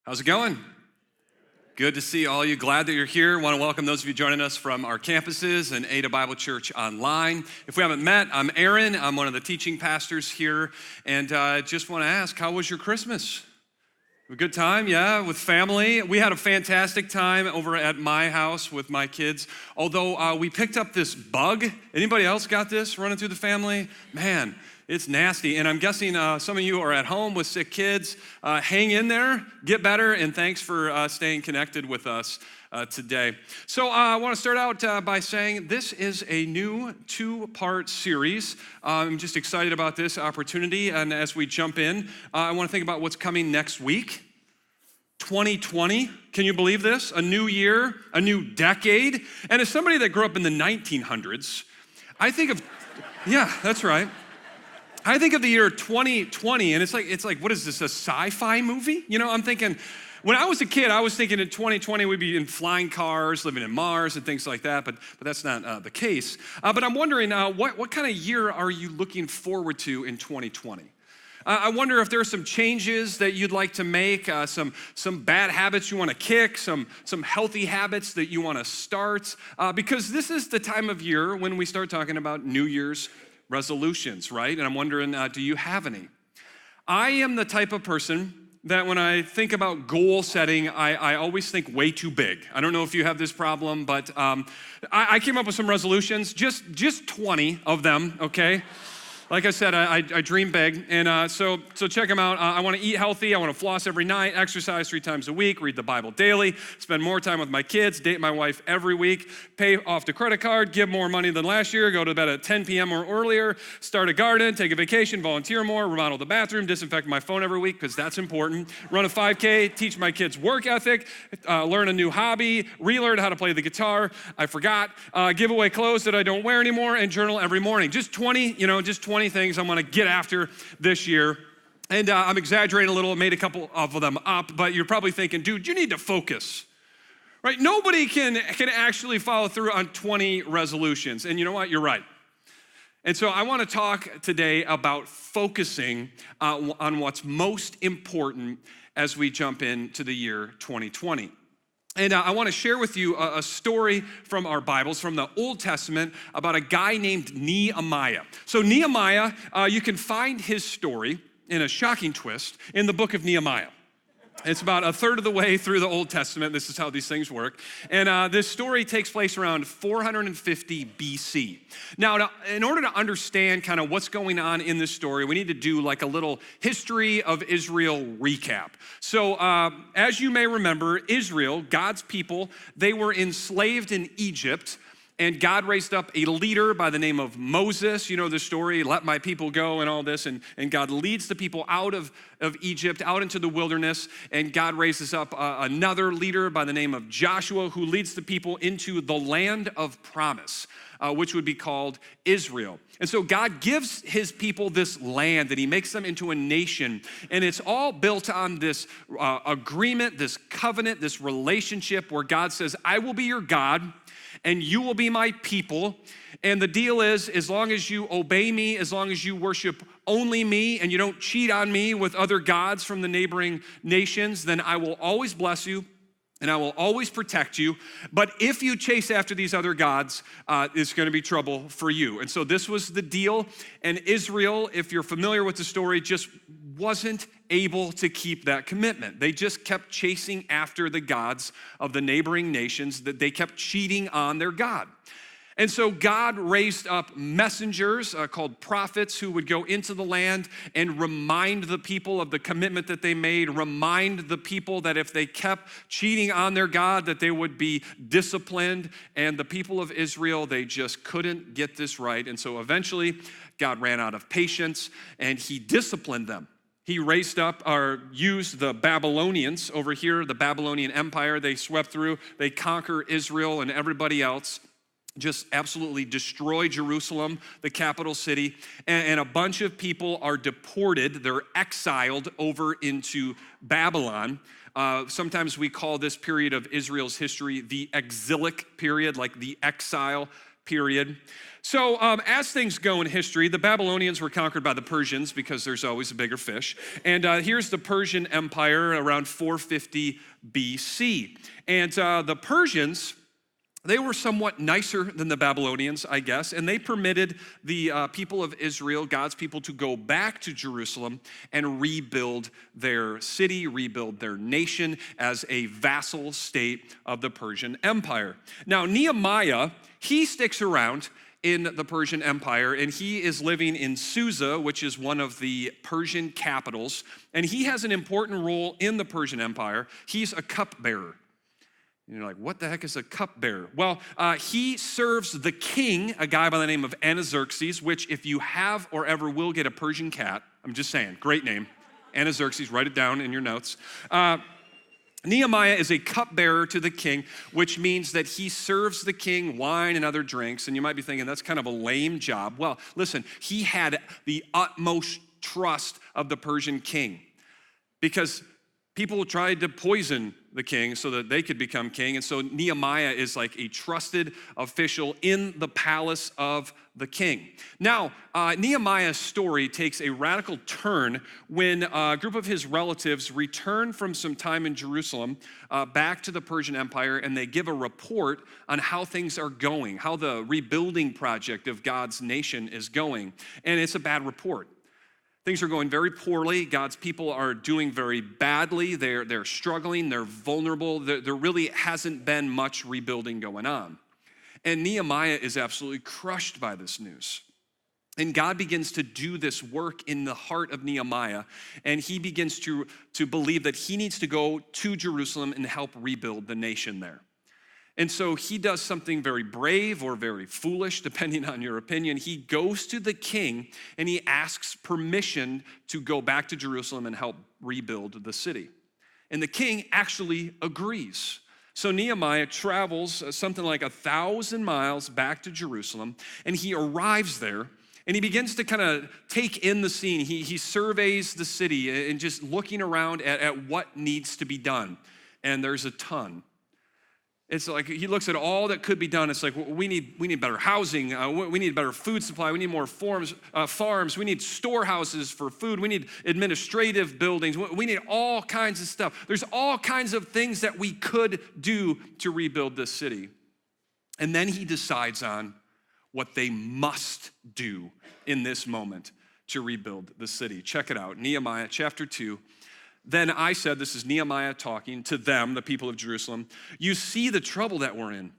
How's it going? Good to see all you. Glad that you're here. Want to welcome those of you joining us from our campuses and Ada Bible Church online. If we haven't met, I'm Aaron. I'm one of the teaching pastors here, and just want to ask, how was your Christmas? A good time, yeah, with family. We had a fantastic time over at my house with my kids, although we picked up this bug. Anybody else got this running through the family? Man, it's nasty, and I'm guessing some of you are at home with sick kids. Hang in there, get better, and thanks for staying connected with us today. So I want to start out by saying this is a new two-part series. I'm just excited about this opportunity, and as we jump in, I want to think about what's coming next week. 2020, can you believe this? A new year, a new decade, and as somebody that grew up in the 1900s, I think of, yeah, that's right. I think of the year 2020, and it's like, what is this, a sci-fi movie? You know, I'm thinking, when I was a kid, I was thinking in 2020 we'd be in flying cars, living in Mars and things like that, but that's not the case. But I'm wondering, what kind of year are you looking forward to in 2020? I wonder if there are some changes that you'd like to make, some bad habits you want to kick, some healthy habits that you want to start, because this is the time of year when we start talking about New Year's resolutions, right? And I'm wondering, do you have any? I am the type of person that when I think about goal setting, I always think way too big. I don't know if you have this problem, but I came up with some resolutions, just 20 of them, okay? Like I said, I dream big, and so check them out. I want to eat healthy. I want to floss every night, exercise 3 times a week, read the Bible daily, spend more time with my kids, date my wife every week, pay off the credit card, give more money than last year, go to bed at 10 p.m. or earlier, start a garden, take a vacation, volunteer more, remodel the bathroom, disinfect my phone every week because that's important, run a 5K, teach my kids work ethic, learn a new hobby, relearn how to play the guitar. I forgot, give away clothes that I don't wear anymore, and journal every morning. Just 20 things I'm gonna get after this year. And I'm exaggerating a little, made a couple of them up, but you're probably thinking, dude, you need to focus, right? Nobody can actually follow through on 20 resolutions. And you know what, you're right. And so I wanna talk today about focusing on what's most important as we jump into the year 2020. And I want to share with you a story from our Bibles, from the Old Testament, about a guy named Nehemiah. So Nehemiah, you can find his story in a shocking twist in the book of Nehemiah. It's about a third of the way through the Old Testament. This is how these things work. And this story takes place around 450 BC. Now, in order to understand kind of what's going on in this story, we need to do like a little history of Israel recap. So as you may remember, Israel, God's people, they were enslaved in Egypt. And God raised up a leader by the name of Moses. You know the story, let my people go and all this. And God leads the people out of Egypt, out into the wilderness. And God raises up another leader by the name of Joshua, who leads the people into the land of promise, which would be called Israel. And so God gives his people this land, and he makes them into a nation. And it's all built on this agreement, this covenant, this relationship where God says, I will be your God, and you will be my people. And the deal is, as long as you obey me, as long as you worship only me, and you don't cheat on me with other gods from the neighboring nations, then I will always bless you, and I will always protect you. But if you chase after these other gods, it's gonna be trouble for you. And so this was the deal. And Israel, if you're familiar with the story, just wasn't able to keep that commitment. They just kept chasing after the gods of the neighboring nations, that they kept cheating on their God. And so God raised up messengers called prophets who would go into the land and remind the people of the commitment that they made, remind the people that if they kept cheating on their God, that they would be disciplined. And the people of Israel, they just couldn't get this right. And so eventually God ran out of patience and he disciplined them. He raised up or used the Babylonians over here, the Babylonian Empire. They swept through, they conquer Israel and everybody else. Just absolutely destroy Jerusalem, the capital city, and a bunch of people are deported. They're exiled over into Babylon. Sometimes we call this period of Israel's history the exilic period, like the exile period. So as things go in history, the Babylonians were conquered by the Persians because there's always a bigger fish. And here's the Persian Empire around 450 BC. And the Persians, they were somewhat nicer than the Babylonians, I guess, and they permitted the people of Israel, God's people, to go back to Jerusalem and rebuild their city, rebuild their nation as a vassal state of the Persian Empire. Now, Nehemiah, he sticks around in the Persian Empire, and he is living in Susa, which is one of the Persian capitals, and he has an important role in the Persian Empire. He's a cupbearer. And you're like, what the heck is a cupbearer? Well, he serves the king, a guy by the name of Artaxerxes, which if you have or ever will get a Persian cat, I'm just saying, great name, Artaxerxes, write it down in your notes. Nehemiah is a cupbearer to the king, which means that he serves the king wine and other drinks. And you might be thinking, that's kind of a lame job. Well, listen, he had the utmost trust of the Persian king because people tried to poison the king so that they could become king. And so Nehemiah is like a trusted official in the palace of the king. Now, Nehemiah's story takes a radical turn when a group of his relatives return from some time in Jerusalem back to the Persian Empire, and they give a report on how things are going, how the rebuilding project of God's nation is going. And it's a bad report. Things are going very poorly. God's people are doing very badly. They're struggling. They're vulnerable. There really hasn't been much rebuilding going on. And Nehemiah is absolutely crushed by this news. And God begins to do this work in the heart of Nehemiah. And he begins to believe that he needs to go to Jerusalem and help rebuild the nation there. And so he does something very brave or very foolish, depending on your opinion. He goes to the king and he asks permission to go back to Jerusalem and help rebuild the city. And the king actually agrees. So Nehemiah travels something like 1,000 miles back to Jerusalem, and he arrives there and he begins to kind of take in the scene. He surveys the city and just looking around at what needs to be done. And there's a ton. It's like he looks at all that could be done. It's like we need better housing. We need better food supply. We need more farms. We need storehouses for food. We need administrative buildings. We need all kinds of stuff. There's all kinds of things that we could do to rebuild this city. And then he decides on what they must do in this moment to rebuild the city. Check it out. Nehemiah chapter 2. Then I said, this is Nehemiah talking to them, the people of Jerusalem, you see the trouble that we're in.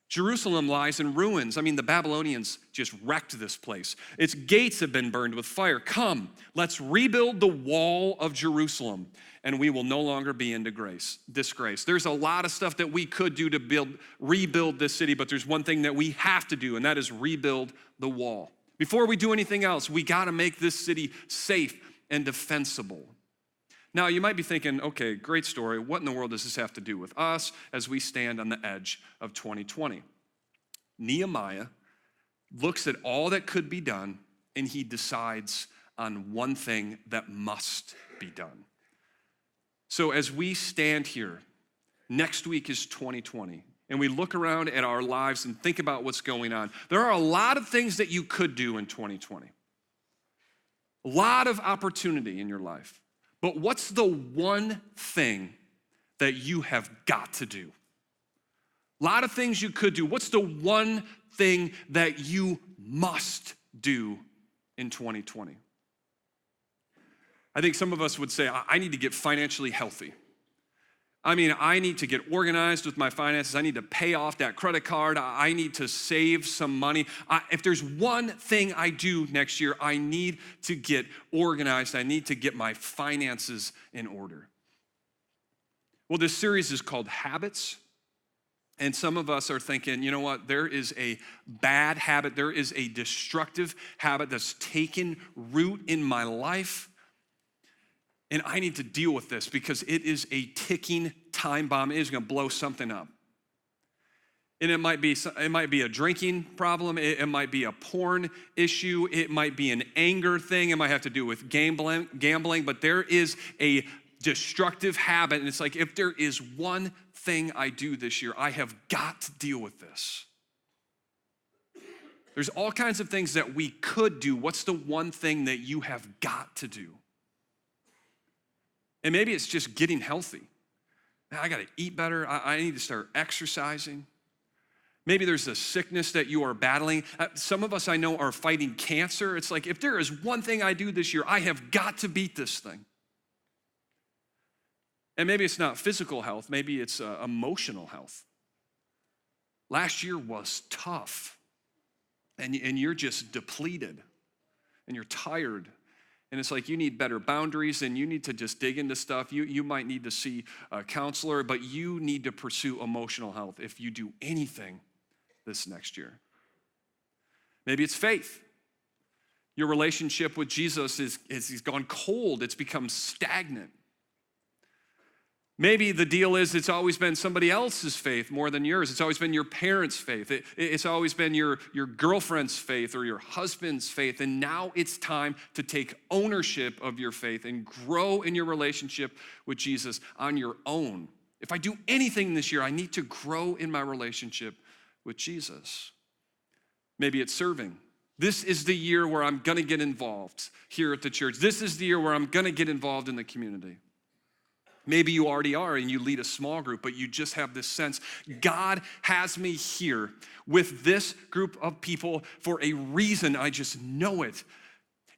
Jerusalem lies in ruins. I mean, the Babylonians just wrecked this place. Its gates have been burned with fire. Come, let's rebuild the wall of Jerusalem, and we will no longer be in disgrace. There's a lot of stuff that we could do to rebuild this city, but there's one thing that we have to do, and that is rebuild the wall. Before we do anything else, we got to make this city safe and defensible. Now, you might be thinking, okay, great story. What in the world does this have to do with us as we stand on the edge of 2020? Nehemiah looks at all that could be done, and he decides on one thing that must be done. So as we stand here, next week is 2020, and we look around at our lives and think about what's going on. There are a lot of things that you could do in 2020. A lot of opportunity in your life. But what's the one thing that you have got to do? A lot of things you could do. What's the one thing that you must do in 2020? I think some of us would say, I need to get financially healthy. I mean, I need to get organized with my finances. I need to pay off that credit card. I need to save some money. If there's one thing I do next year, I need to get organized. I need to get my finances in order. Well, this series is called Habits. And some of us are thinking, you know what? There is a bad habit. There is a destructive habit that's taken root in my life. And I need to deal with this because it is a ticking time bomb. It is going to blow something up. And it might be a drinking problem. It might be a porn issue. It might be an anger thing. It might have to do with gambling. But there is a destructive habit. And it's like, if there is one thing I do this year, I have got to deal with this. There's all kinds of things that we could do. What's the one thing that you have got to do? And maybe it's just getting healthy. I got to eat better. I need to start exercising. Maybe there's a sickness that you are battling. Some of us I know are fighting cancer. It's like, if there is one thing I do this year, I have got to beat this thing. And maybe it's not physical health. Maybe it's emotional health. Last year was tough. And you're just depleted. And you're tired. And it's like you need better boundaries and you need to just dig into stuff. You might need to see a counselor, but you need to pursue emotional health if you do anything this next year. Maybe it's faith. Your relationship with Jesus he's gone cold. It's become stagnant. Maybe the deal is it's always been somebody else's faith more than yours. It's always been your parents' faith. It's always been your girlfriend's faith or your husband's faith. And now it's time to take ownership of your faith and grow in your relationship with Jesus on your own. If I do anything this year, I need to grow in my relationship with Jesus. Maybe it's serving. This is the year where I'm gonna get involved here at the church. This is the year where I'm gonna get involved in the community. Maybe you already are and you lead a small group, but you just have this sense, God has me here with this group of people for a reason. I just know it.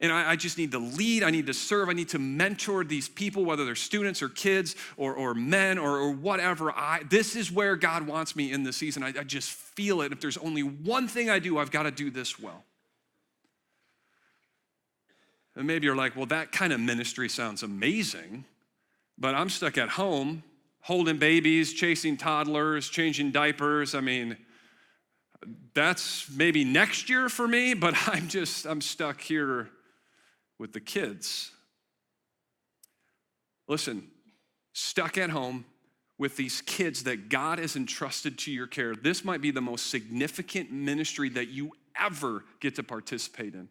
And I just need to lead, I need to serve, I need to mentor these people, whether they're students or kids or men or whatever. This is where God wants me in this season. I just feel it. If there's only one thing I do, I've got to do this well. And maybe you're like, well, that kind of ministry sounds amazing, but I'm stuck at home holding babies, chasing toddlers, changing diapers. I mean, that's maybe next year for me, but I'm stuck here with the kids. Listen, stuck at home with these kids that God has entrusted to your care. This might be the most significant ministry that you ever get to participate in.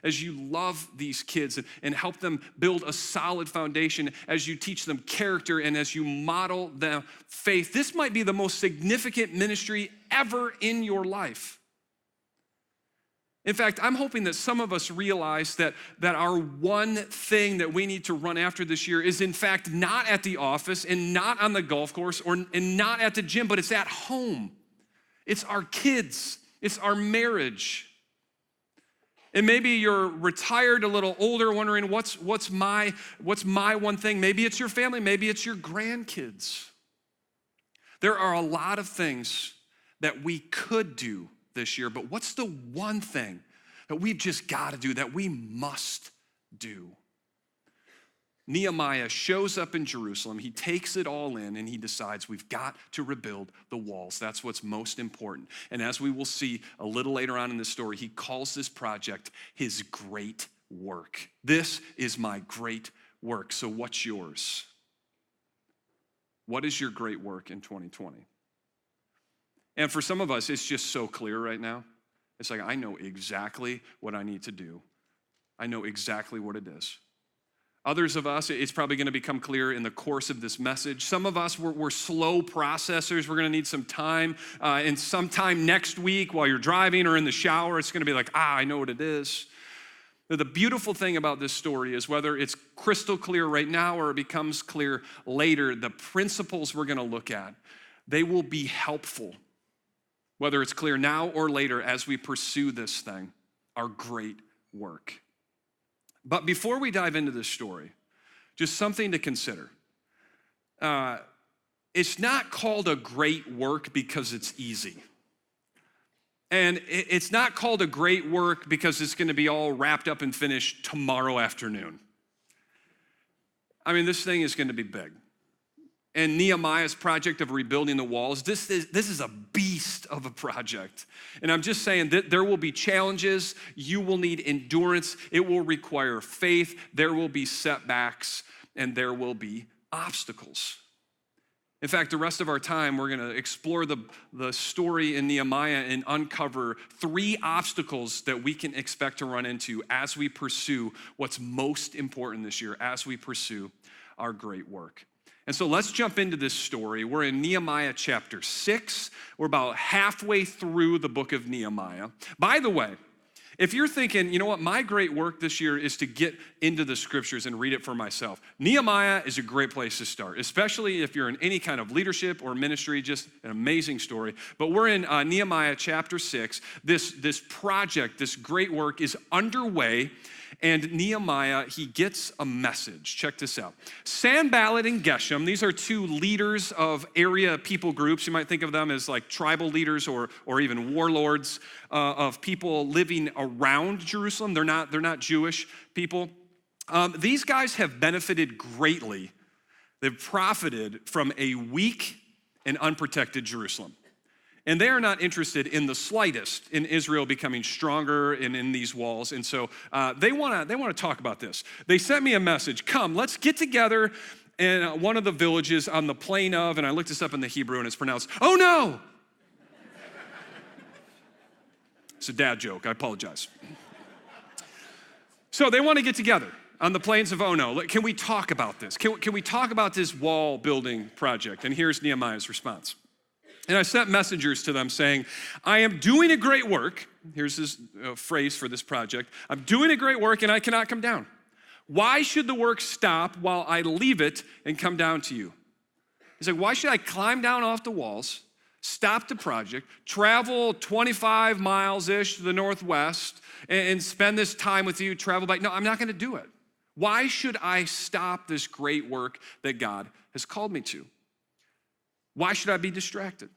As you love these kids and help them build a solid foundation, as you teach them character and as you model them faith, this might be the most significant ministry ever in your life. In fact, I'm hoping that some of us realize that our one thing that we need to run after this year is in fact not at the office and not on the golf course and not at the gym, but it's at home. It's our kids. It's our marriage. And maybe you're retired, a little older, wondering what's my one thing? Maybe it's your family, maybe it's your grandkids. There are a lot of things that we could do this year, but what's the one thing that we've just got to do, that we must do? Nehemiah shows up in Jerusalem, he takes it all in, and he decides we've got to rebuild the walls. That's what's most important. And as we will see a little later on in the story, he calls this project his great work. This is my great work. So what's yours? What is your great work in 2020? And for some of us, it's just so clear right now. It's like, I know exactly what I need to do. I know exactly what it is. Others of us, it's probably going to become clear in the course of this message. Some of us, we're slow processors. We're going to need some time. And sometime next week while you're driving or in the shower, it's going to be like, I know what it is. The beautiful thing about this story is whether it's crystal clear right now or it becomes clear later, the principles we're going to look at, they will be helpful, whether it's clear now or later as we pursue this thing, our great work. But before we dive into this story, just something to consider. It's not called a great work because it's easy. And it's not called a great work because it's going to be all wrapped up and finished tomorrow afternoon. I mean, this thing is going to be big. And Nehemiah's project of rebuilding the walls, this is a beast of a project. And I'm just saying that there will be challenges. You will need endurance. It will require faith. There will be setbacks, and there will be obstacles. In fact, the rest of our time, we're going to explore the story in Nehemiah and uncover 3 obstacles that we can expect to run into as we pursue what's most important this year, as we pursue our great work. And so let's jump into this story. We're in Nehemiah chapter 6. We're about halfway through the book of Nehemiah. By the way, if you're thinking, you know what, my great work this year is to get into the scriptures and read it for myself, Nehemiah is a great place to start, especially if you're in any kind of leadership or ministry, just an amazing story. But we're in Nehemiah chapter 6. This project, this great work is underway, and Nehemiah, he gets a message. Check this out. Sanballat and Geshem, these are two leaders of area people groups. You might think of them as like tribal leaders or even warlords of people living around Jerusalem. They're not Jewish people. These guys have benefited greatly. They've profited from a weak and unprotected Jerusalem. And they are not interested in the slightest in Israel becoming stronger and in these walls. And so they want to talk about this. They sent me a message. Come, let's get together in one of the villages on the plain of, and I looked this up in the Hebrew, and it's pronounced, oh no! It's a dad joke. I apologize. So they want to get together on the plains of Ono. Can we talk about this? Can we talk about this wall building project? And here's Nehemiah's response. And I sent messengers to them saying, I am doing a great work. Here's his phrase for this project. I'm doing a great work and I cannot come down. Why should the work stop while I leave it and come down to you? He's like, why should I climb down off the walls, stop the project, travel 25 miles-ish to the northwest, and spend this time with you, travel back? No, I'm not going to do it. Why should I stop this great work that God has called me to? Why should I be distracted?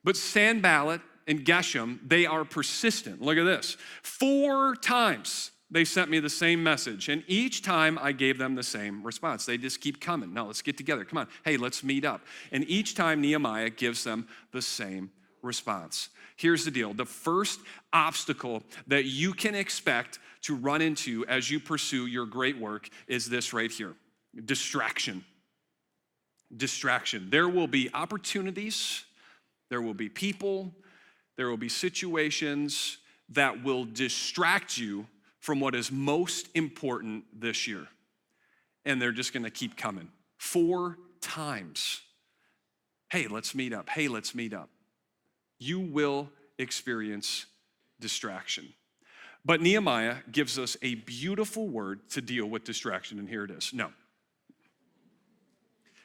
But Sanballat and Geshem, they are persistent. Look at this. 4 times they sent me the same message, and each time I gave them the same response. They just keep coming. No, let's get together. Come on. Hey, let's meet up. And each time Nehemiah gives them the same response. Here's the deal. The first obstacle that you can expect to run into as you pursue your great work is this right here: distraction. Distraction. There will be opportunities, there will be people, there will be situations that will distract you from what is most important this year. And they're just gonna keep coming. 4 times. Hey, let's meet up. Hey, let's meet up. You will experience distraction. But Nehemiah gives us a beautiful word to deal with distraction, and here it is. No.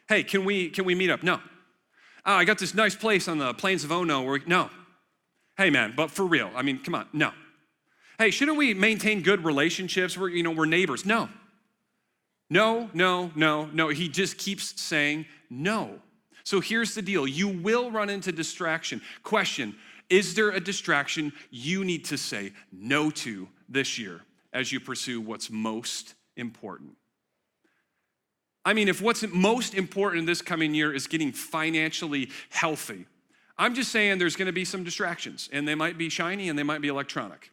Hey, can we meet up? No. Oh, I got this nice place on the plains of Ono. No. Hey, man, but for real, I mean, come on, no. Hey, shouldn't we maintain good relationships? We're neighbors. No. No. He just keeps saying no. So here's the deal. You will run into distraction. Question, is there a distraction you need to say no to this year as you pursue what's most important? I mean, if what's most important this coming year is getting financially healthy, I'm just saying there's gonna be some distractions, and they might be shiny and they might be electronic.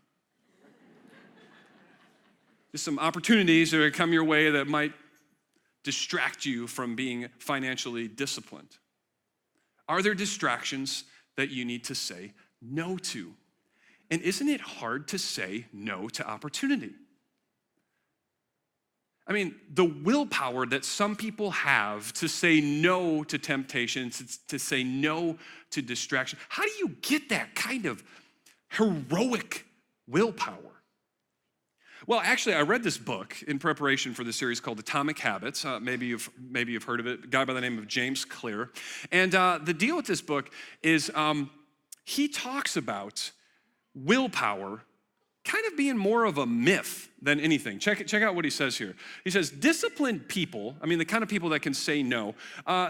Just some opportunities that are gonna come your way that might distract you from being financially disciplined. Are there distractions that you need to say no to? And isn't it hard to say no to opportunity? I mean, the willpower that some people have to say no to temptation, to say no to distraction, how do you get that kind of heroic willpower? Well, actually, I read this book in preparation for the series called Atomic Habits. Maybe you've heard of it. A guy by the name of James Clear. And the deal with this book is he talks about willpower kind of being more of a myth than anything. Check out what he says here. He says, disciplined people, I mean, the kind of people that can say no,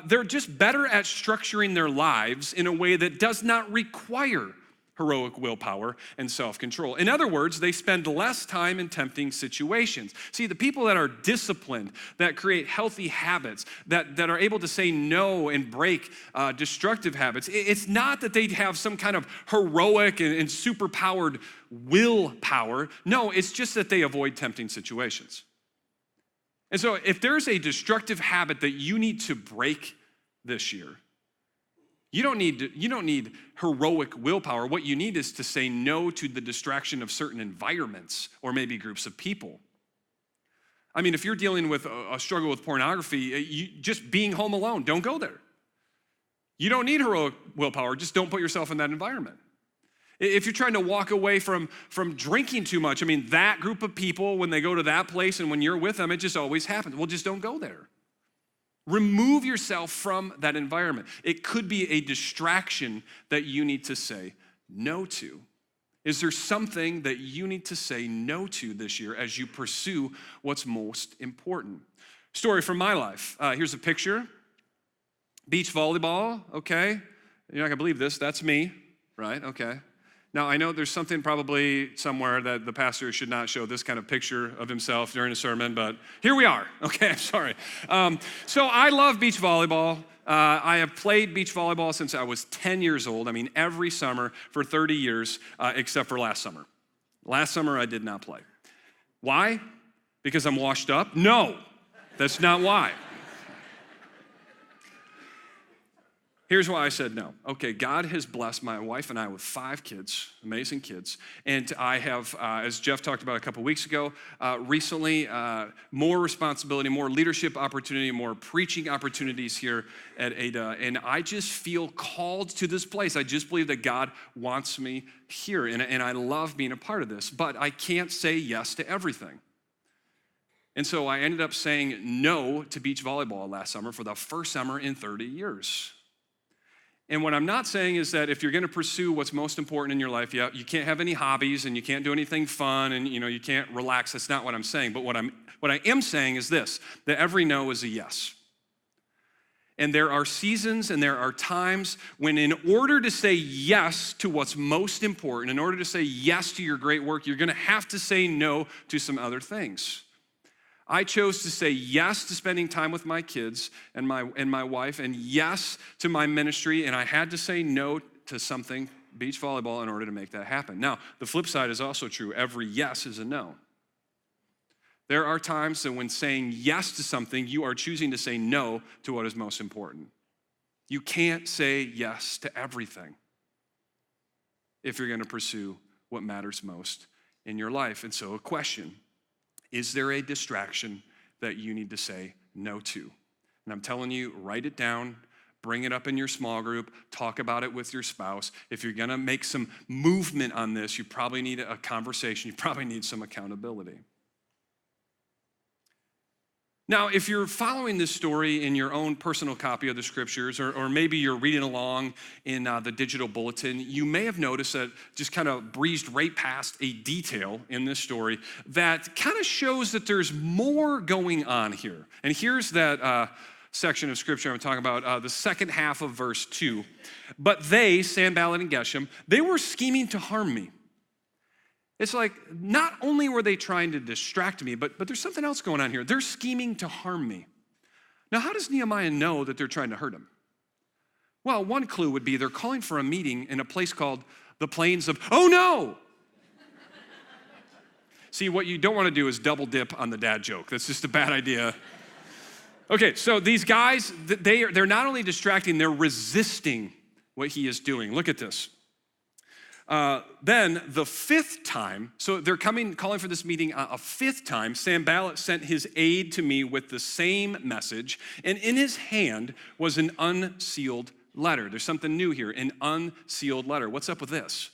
they're just better at structuring their lives in a way that does not require heroic willpower and self-control. In other words, they spend less time in tempting situations. See, the people that are disciplined, that create healthy habits, that are able to say no and break destructive habits, it's not that they have some kind of heroic and superpowered willpower. No, it's just that they avoid tempting situations. And so if there's a destructive habit that you need to break this year, you don't need heroic willpower. What you need is to say no to the distraction of certain environments or maybe groups of people. I mean, if you're dealing with a struggle with pornography, just being home alone, don't go there. You don't need heroic willpower, just don't put yourself in that environment. If you're trying to walk away from drinking too much, I mean, that group of people, when they go to that place and when you're with them, it just always happens. Well, just don't go there. Remove yourself from that environment. It could be a distraction that you need to say no to. Is there something that you need to say no to this year as you pursue what's most important? Story from my life. Here's a picture. Beach volleyball, okay. You're not gonna believe this, that's me, right, okay. Now, I know there's something probably somewhere that the pastor should not show this kind of picture of himself during a sermon, but here we are, okay, I'm sorry. So I love beach volleyball. I have played beach volleyball since I was 10 years old. I mean, every summer for 30 years, except for last summer. Last summer, I did not play. Why? Because I'm washed up? No, that's not why. Here's why I said no. Okay, God has blessed my wife and I with 5 kids, amazing kids. And I have, as Jeff talked about a couple weeks ago, recently more responsibility, more leadership opportunity, more preaching opportunities here at Ada. And I just feel called to this place. I just believe that God wants me here. And I love being a part of this. But I can't say yes to everything. And so I ended up saying no to beach volleyball last summer for the first summer in 30 years. And what I'm not saying is that if you're gonna pursue what's most important in your life, yeah, you can't have any hobbies and you can't do anything fun and you can't relax. That's not what I'm saying. But what I am saying is this, that every no is a yes. And there are seasons and there are times when in order to say yes to what's most important, in order to say yes to your great work, you're gonna have to say no to some other things. I chose to say yes to spending time with my kids and my wife, and yes to my ministry, and I had to say no to something, beach volleyball, in order to make that happen. Now, the flip side is also true. Every yes is a no. There are times that when saying yes to something, you are choosing to say no to what is most important. You can't say yes to everything if you're gonna pursue what matters most in your life. And so a question: is there a distraction that you need to say no to? And I'm telling you, write it down, bring it up in your small group, talk about it with your spouse. If you're gonna make some movement on this, you probably need a conversation, you probably need some accountability. Now, if you're following this story in your own personal copy of the scriptures, or maybe you're reading along in the digital bulletin, you may have noticed that just kind of breezed right past a detail in this story that kind of shows that there's more going on here. And here's that section of scripture I'm talking about, the second half of verse 2. But they, Sanballat and Geshem, they were scheming to harm me. It's like, not only were they trying to distract me, but there's something else going on here. They're scheming to harm me. Now, how does Nehemiah know that they're trying to hurt him? Well, one clue would be they're calling for a meeting in a place called the Plains of, oh no! See, what you don't want to do is double dip on the dad joke. That's just a bad idea. Okay, so these guys, they're not only distracting, they're resisting what he is doing. Look at this. Then the 5th time, so they're calling for this meeting a 5th time, Sanballat sent his aide to me with the same message, and in his hand was an unsealed letter. There's something new here, an unsealed letter. What's up with this?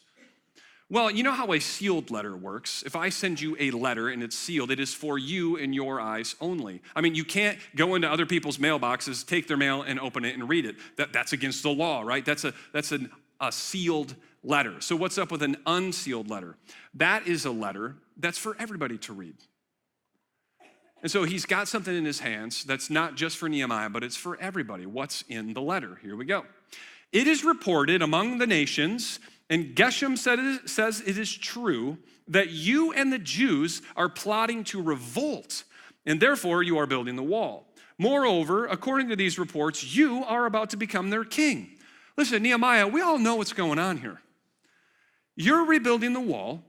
Well, you know how a sealed letter works. If I send you a letter and it's sealed, it is for you and your eyes only. I mean, you can't go into other people's mailboxes, take their mail, and open it and read it. That's against the law, right? That's a sealed letter. So what's up with an unsealed letter? That is a letter that's for everybody to read. And so he's got something in his hands that's not just for Nehemiah, but it's for everybody. What's in the letter? Here we go. It is reported among the nations, and Geshem says it is true, that you and the Jews are plotting to revolt, and therefore you are building the wall. Moreover, according to these reports, you are about to become their king. Listen, Nehemiah, we all know what's going on here. You're rebuilding the wall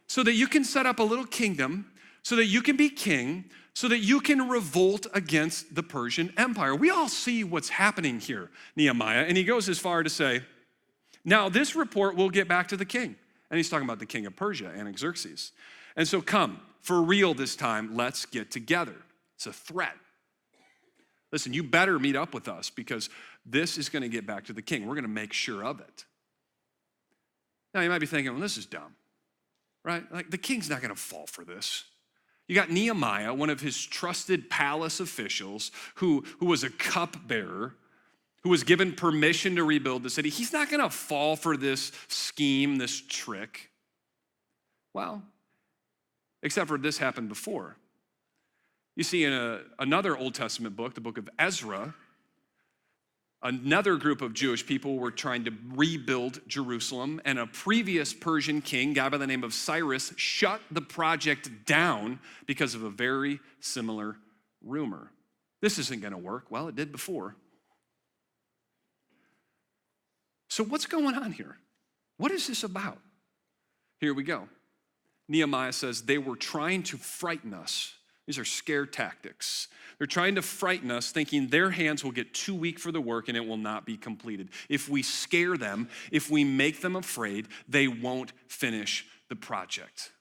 so that you can set up a little kingdom, so that you can be king, so that you can revolt against the Persian Empire. We all see what's happening here, Nehemiah. And he goes as far to say, now this report will get back to the king. And he's talking about the king of Persia, Xerxes. And so come, for real this time, let's get together. It's a threat. Listen, you better meet up with us because this is going to get back to the king. We're going to make sure of it. Now, you might be thinking, well, this is dumb, right? Like, the king's not going to fall for this. You got Nehemiah, one of his trusted palace officials, who was a cupbearer, who was given permission to rebuild the city. He's not going to fall for this scheme, this trick. Well, except for this happened before. You see, in another Old Testament book, the book of Ezra, another group of Jewish people were trying to rebuild Jerusalem, and a previous Persian king, guy by the name of Cyrus, shut the project down because of a very similar rumor. This isn't going to work. Well, it did before. So what's going on here? What is this about? Here we go. Nehemiah says they were trying to frighten us. These are scare tactics. They're trying to frighten us, thinking their hands will get too weak for the work and it will not be completed. If we scare them, if we make them afraid, they won't finish the project.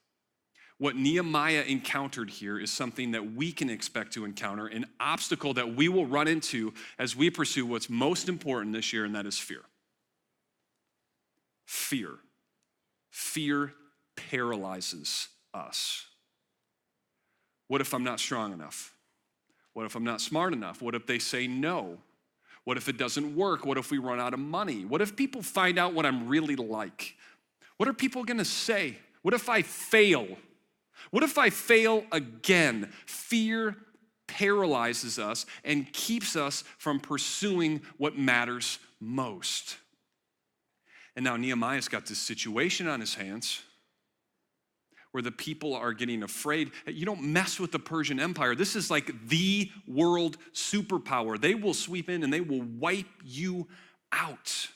What Nehemiah encountered here is something that we can expect to encounter, an obstacle that we will run into as we pursue what's most important this year, and that is fear. Fear. Fear paralyzes us. What if I'm not strong enough? What if I'm not smart enough? What if they say no? What if it doesn't work? What if we run out of money? What if people find out what I'm really like? What are people gonna say? What if I fail? What if I fail again? Fear paralyzes us and keeps us from pursuing what matters most. And now Nehemiah's got this situation on his hands where the people are getting afraid. You don't mess with the Persian Empire. This is like the world superpower. They will sweep in and they will wipe you out.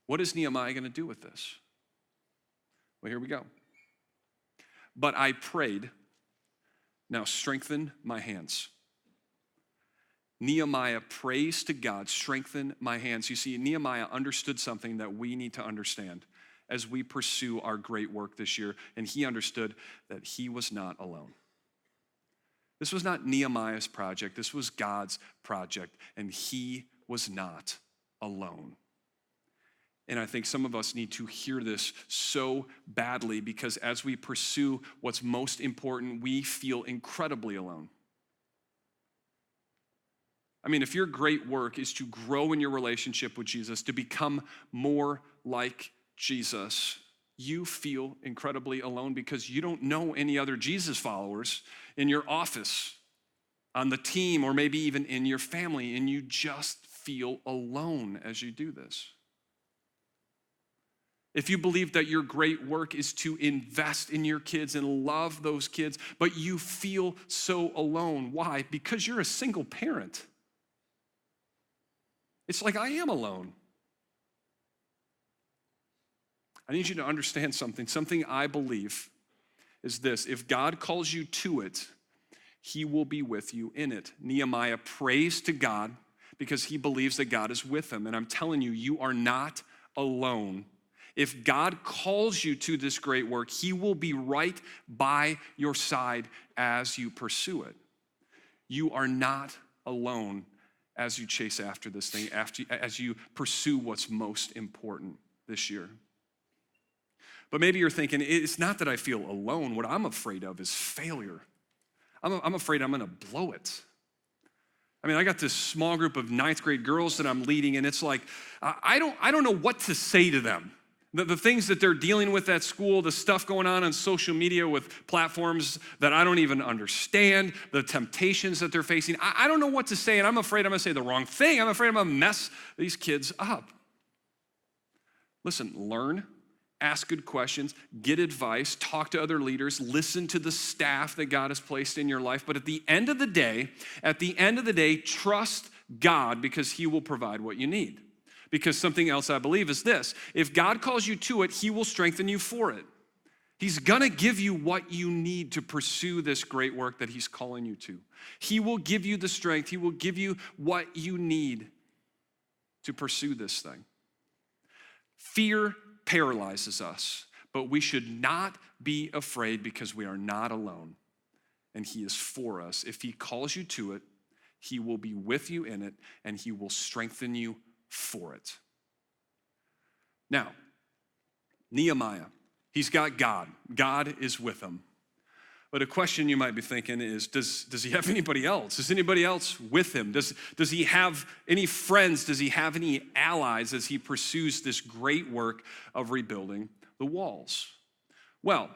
What is Nehemiah going to do with this? Well, here we go. But I prayed, now strengthen my hands. Nehemiah prays to God, strengthen my hands. You see, Nehemiah understood something that we need to understand as we pursue our great work this year, and he understood that he was not alone. This was not Nehemiah's project, this was God's project, and he was not alone. And I think some of us need to hear this so badly because as we pursue what's most important, we feel incredibly alone. I mean, if your great work is to grow in your relationship with Jesus, to become more like Jesus, you feel incredibly alone because you don't know any other Jesus followers in your office, on the team, or maybe even in your family, and you just feel alone as you do this. If you believe that your great work is to invest in your kids and love those kids, but you feel so alone, why? Because you're a single parent. It's like I am alone. I need you to understand something. Something I believe is this. If God calls you to it, he will be with you in it. Nehemiah prays to God because he believes that God is with him. And I'm telling you, you are not alone. If God calls you to this great work, he will be right by your side as you pursue it. You are not alone as you chase after this thing, as you pursue what's most important this year. But maybe you're thinking, it's not that I feel alone. What I'm afraid of is failure. I'm afraid I'm gonna blow it. I mean, I got this small group of 9th grade girls that I'm leading, and it's like, I don't know what to say to them. The things that they're dealing with at school, the stuff going on social media with platforms that I don't even understand, the temptations that they're facing. I don't know what to say, and I'm afraid I'm gonna say the wrong thing. I'm afraid I'm gonna mess these kids up. Listen, learn, ask good questions, get advice, talk to other leaders, listen to the staff that God has placed in your life. But at the end of the day, trust God because he will provide what you need. Because something else I believe is this: if God calls you to it, he will strengthen you for it. He's gonna give you what you need to pursue this great work that he's calling you to. He will give you the strength, he will give you what you need to pursue this thing. Fear paralyzes us, but we should not be afraid because we are not alone. And he is for us. If he calls you to it, he will be with you in it, and he will strengthen you for it. Now, Nehemiah, he's got God. God is with him. But a question you might be thinking is, does he have anybody else? Is anybody else with him? Does he have any friends? Does he have any allies as he pursues this great work of rebuilding the walls? Well,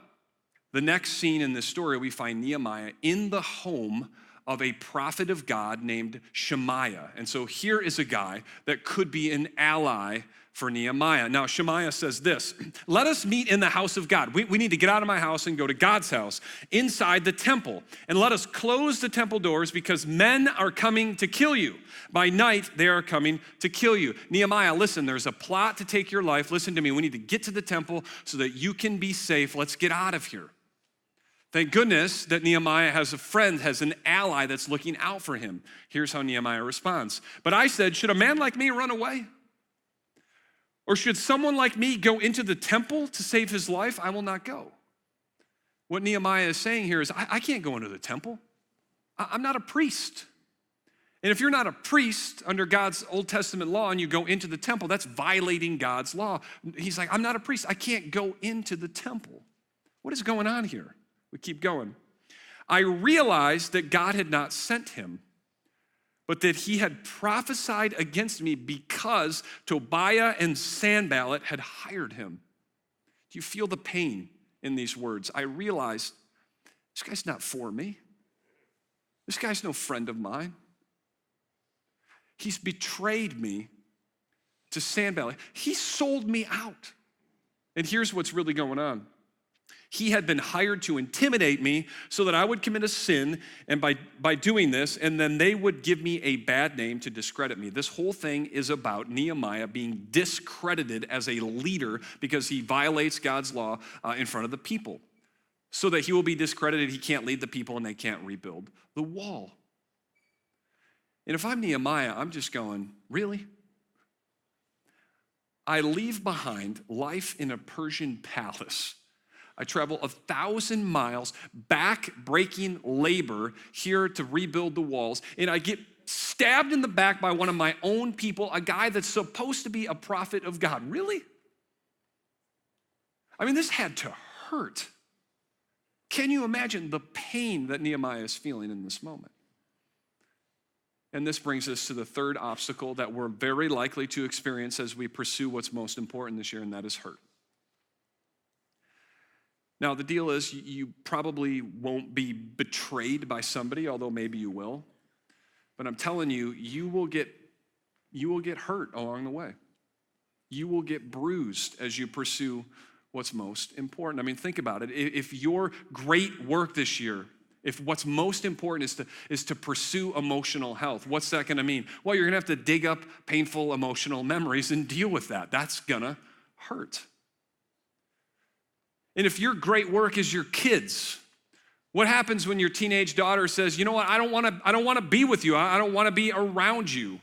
the next scene in this story, we find Nehemiah in the home of a prophet of God named Shemaiah. And so here is a guy that could be an ally for Nehemiah. Now, Shemaiah says this, let us meet in the house of God. We need to get out of my house and go to God's house inside the temple. And let us close the temple doors because men are coming to kill you. By night, they are coming to kill you. Nehemiah, listen, there's a plot to take your life. Listen to me. We need to get to the temple so that you can be safe. Let's get out of here. Thank goodness that Nehemiah has a friend, has an ally that's looking out for him. Here's how Nehemiah responds. But I said, should a man like me run away? Or should someone like me go into the temple to save his life? I will not go. What Nehemiah is saying here is, I can't go into the temple. I'm not a priest. And if you're not a priest under God's Old Testament law and you go into the temple, that's violating God's law. He's like, I'm not a priest. I can't go into the temple. What is going on here? We keep going. I realized that God had not sent him, but that he had prophesied against me because Tobiah and Sanballat had hired him. Do you feel the pain in these words? I realized this guy's not for me. This guy's no friend of mine. He's betrayed me to Sanballat. He sold me out. And here's what's really going on. He had been hired to intimidate me so that I would commit a sin, and by doing this, and then they would give me a bad name to discredit me. This whole thing is about Nehemiah being discredited as a leader because he violates God's law in front of the people. So that he will be discredited, he can't lead the people, and they can't rebuild the wall. And if I'm Nehemiah, I'm just going, really? I leave behind life in a Persian palace. I travel 1,000 miles, back-breaking labor here to rebuild the walls, and I get stabbed in the back by one of my own people, a guy that's supposed to be a prophet of God. Really? I mean, this had to hurt. Can you imagine the pain that Nehemiah is feeling in this moment? And this brings us to the third obstacle that we're very likely to experience as we pursue what's most important this year, and that is hurt. Now, the deal is you probably won't be betrayed by somebody, although maybe you will. But I'm telling you, you will get hurt along the way. You will get bruised as you pursue what's most important. I mean, think about it. If your great work this year, if what's most important is to pursue emotional health, what's that gonna mean? Well, you're gonna have to dig up painful emotional memories and deal with that. That's gonna hurt. And if your great work is your kids, what happens when your teenage daughter says, you know what, I don't want to be with you. I don't want to be around you.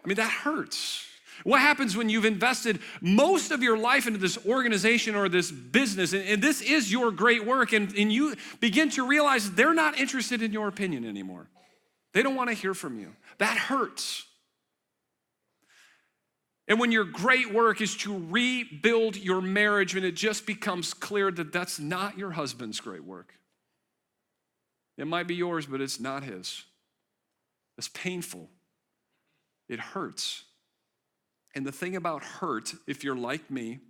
I mean, that hurts. What happens when you've invested most of your life into this organization or this business, and this is your great work, and you begin to realize they're not interested in your opinion anymore. They don't want to hear from you. That hurts. And when your great work is to rebuild your marriage, and it just becomes clear that that's not your husband's great work. It might be yours, but it's not his. It's painful. It hurts. And the thing about hurt, if you're like me,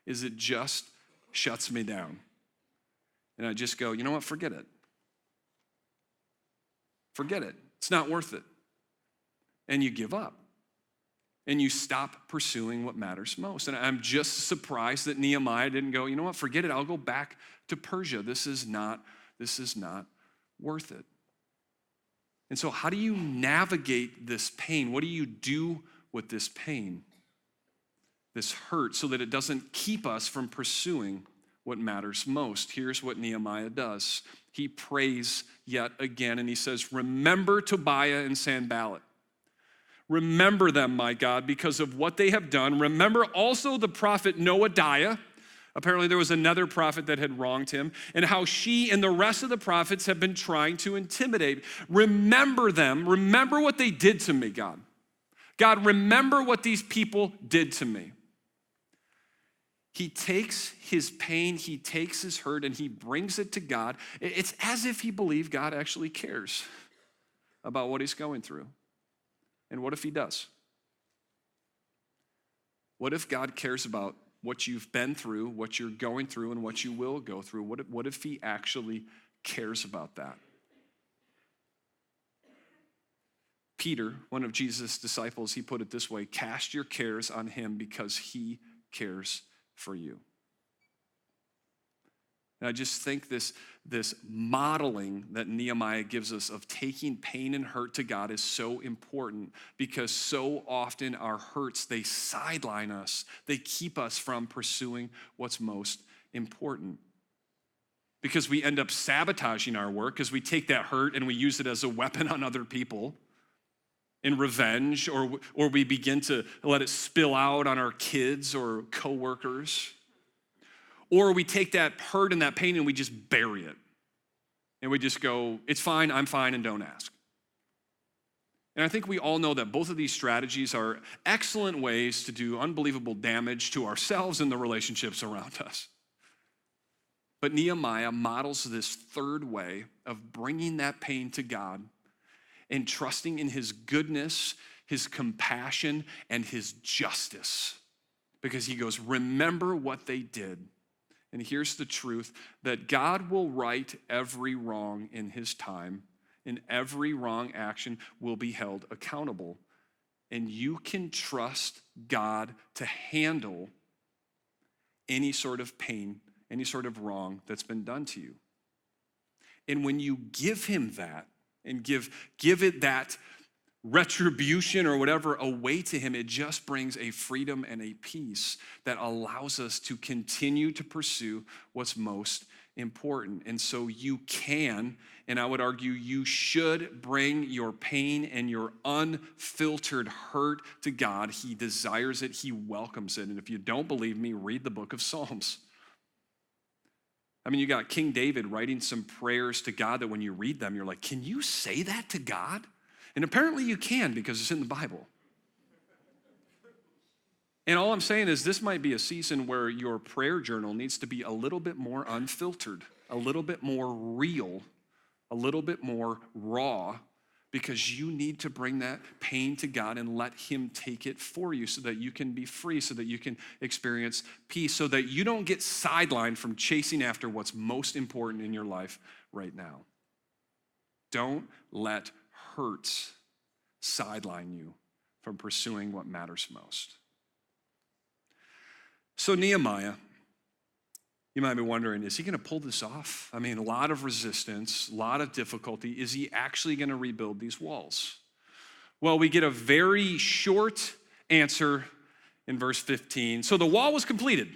is it just shuts me down. And I just go, you know what, forget it. Forget it. It's not worth it. And you give up. And you stop pursuing what matters most. And I'm just surprised that Nehemiah didn't go, you know what, forget it, I'll go back to Persia. This is not worth it. And so how do you navigate this pain? What do you do with this pain, this hurt, so that it doesn't keep us from pursuing what matters most? Here's what Nehemiah does. He prays yet again, and he says, remember Tobiah and Sanballat. Remember them, my God, because of what they have done. Remember also the prophet Noadiah, Apparently there was another prophet that had wronged him, and how she and the rest of the prophets have been trying to intimidate. Remember them. Remember what they did to me, God. God, remember what these people did to me. He takes his pain, he takes his hurt, and he brings it to God. It's as if he believed God actually cares about what he's going through. And what if he does? What if God cares about what you've been through, what you're going through, and what you will go through? What if he actually cares about that? Peter, one of Jesus' disciples, he put it this way: cast your cares on him because he cares for you. And I just think this modeling that Nehemiah gives us of taking pain and hurt to God is so important, because so often our hurts, they sideline us. They keep us from pursuing what's most important. Because we end up sabotaging our work because we take that hurt and we use it as a weapon on other people in revenge, or we begin to let it spill out on our kids or coworkers. Or we take that hurt and that pain and we just bury it. And we just go, it's fine, I'm fine, and don't ask. And I think we all know that both of these strategies are excellent ways to do unbelievable damage to ourselves and the relationships around us. But Nehemiah models this third way of bringing that pain to God and trusting in his goodness, his compassion, and his justice. Because he goes, remember what they did. And here's the truth, that God will right every wrong in his time, and every wrong action will be held accountable. And you can trust God to handle any sort of pain, any sort of wrong that's been done to you. And when you give him that, and give it that retribution or whatever away to him, it just brings a freedom and a peace that allows us to continue to pursue what's most important. And so you can, and I would argue you should, bring your pain and your unfiltered hurt to God. He desires it, he welcomes it. And if you don't believe me, read the book of Psalms. I mean, you got King David writing some prayers to God that when you read them, you're like, can you say that to God? And apparently you can, because it's in the Bible. And all I'm saying is this might be a season where your prayer journal needs to be a little bit more unfiltered, a little bit more real, a little bit more raw, because you need to bring that pain to God and let him take it for you so that you can be free, so that you can experience peace, so that you don't get sidelined from chasing after what's most important in your life right now. Don't let hurts sideline you from pursuing what matters most. So Nehemiah, you might be wondering, is he going to pull this off? I mean, a lot of resistance, a lot of difficulty. Is he actually going to rebuild these walls? Well, we get a very short answer in verse 15. So the wall was completed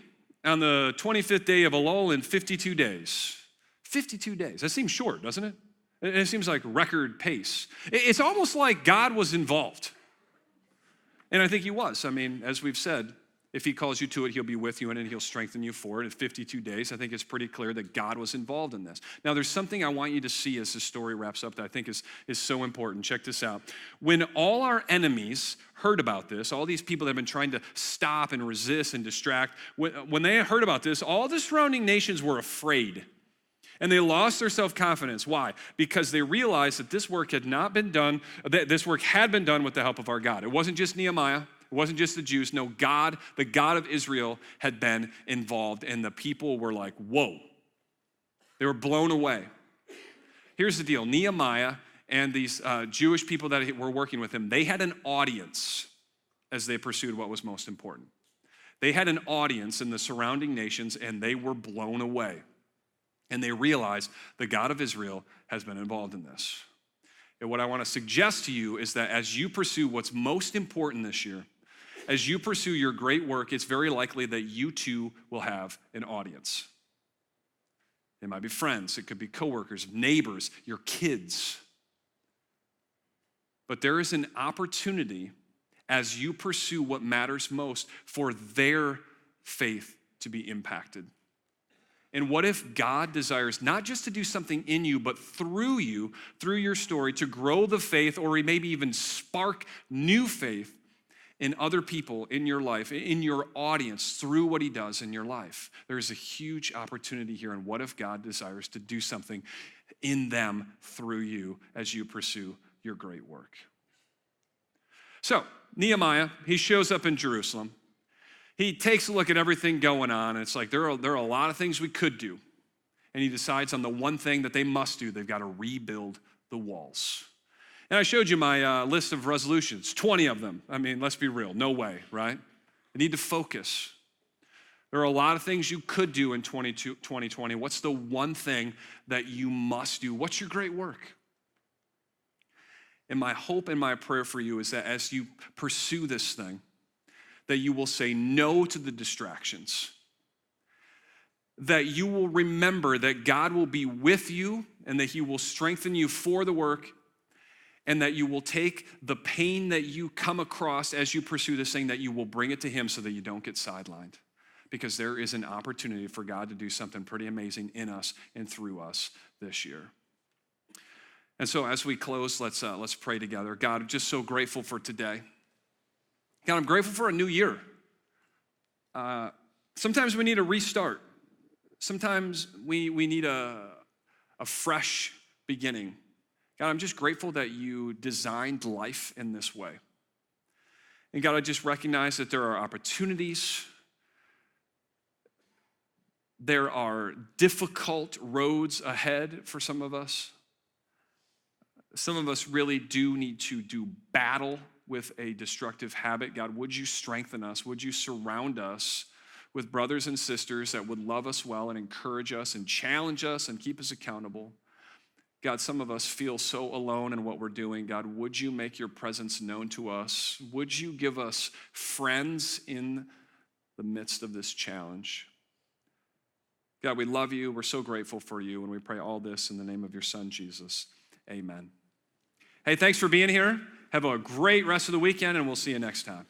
on the 25th day of Elul in 52 days. 52 days. That seems short, doesn't it? It seems like record pace. It's almost like God was involved. And I think he was. I mean, as we've said, if he calls you to it, he'll be with you in it, and he'll strengthen you for it. In 52 days, I think it's pretty clear that God was involved in this. Now, there's something I want you to see as the story wraps up that I think is so important. Check this out. When all our enemies heard about this, all these people that have been trying to stop and resist and distract, when they heard about this, all the surrounding nations were afraid. And they lost their self-confidence. Why? Because they realized that this work had not been done, that this work had been done with the help of our God. It wasn't just Nehemiah. It wasn't just the Jews. No, God, the God of Israel, had been involved. And the people were like, whoa. They were blown away. Here's the deal. Nehemiah and these Jewish people that were working with him, they had an audience as they pursued what was most important. They had an audience in the surrounding nations, and they were blown away. And they realized the God of Israel has been involved in this. And what I want to suggest to you is that as you pursue what's most important this year, as you pursue your great work, it's very likely that you too will have an audience. It might be friends, it could be coworkers, neighbors, your kids. But there is an opportunity as you pursue what matters most for their faith to be impacted? And what if God desires not just to do something in you, but through you, through your story, to grow the faith or maybe even spark new faith in other people in your life, in your audience, through what he does in your life? There's a huge opportunity here. And what if God desires to do something in them through you as you pursue your great work? So, Nehemiah, he shows up in Jerusalem. He takes a look at everything going on, and it's like there are a lot of things we could do. And he decides on the one thing that they must do. They've got to rebuild the walls. And I showed you my list of resolutions, 20 of them. I mean, let's be real, no way, right? I need to focus. There are a lot of things you could do in 2020. What's the one thing that you must do? What's your great work? And my hope and my prayer for you is that as you pursue this thing, that you will say no to the distractions, that you will remember that God will be with you and that he will strengthen you for the work, and that you will take the pain that you come across as you pursue this thing, that you will bring it to him so that you don't get sidelined, because there is an opportunity for God to do something pretty amazing in us and through us this year. And so as we close, let's pray together. God, I'm just so grateful for today. God, I'm grateful for a new year. Sometimes we need a restart. Sometimes we need a fresh beginning. God, I'm just grateful that you designed life in this way. And God, I just recognize that there are opportunities. There are difficult roads ahead for some of us. Some of us really do need to do battle with a destructive habit. God, would you strengthen us? Would you surround us with brothers and sisters that would love us well and encourage us and challenge us and keep us accountable? God, some of us feel so alone in what we're doing. God, would you make your presence known to us? Would you give us friends in the midst of this challenge? God, we love you. We're so grateful for you, and we pray all this in the name of your son, Jesus. Amen. Hey, thanks for being here. Have a great rest of the weekend, and we'll see you next time.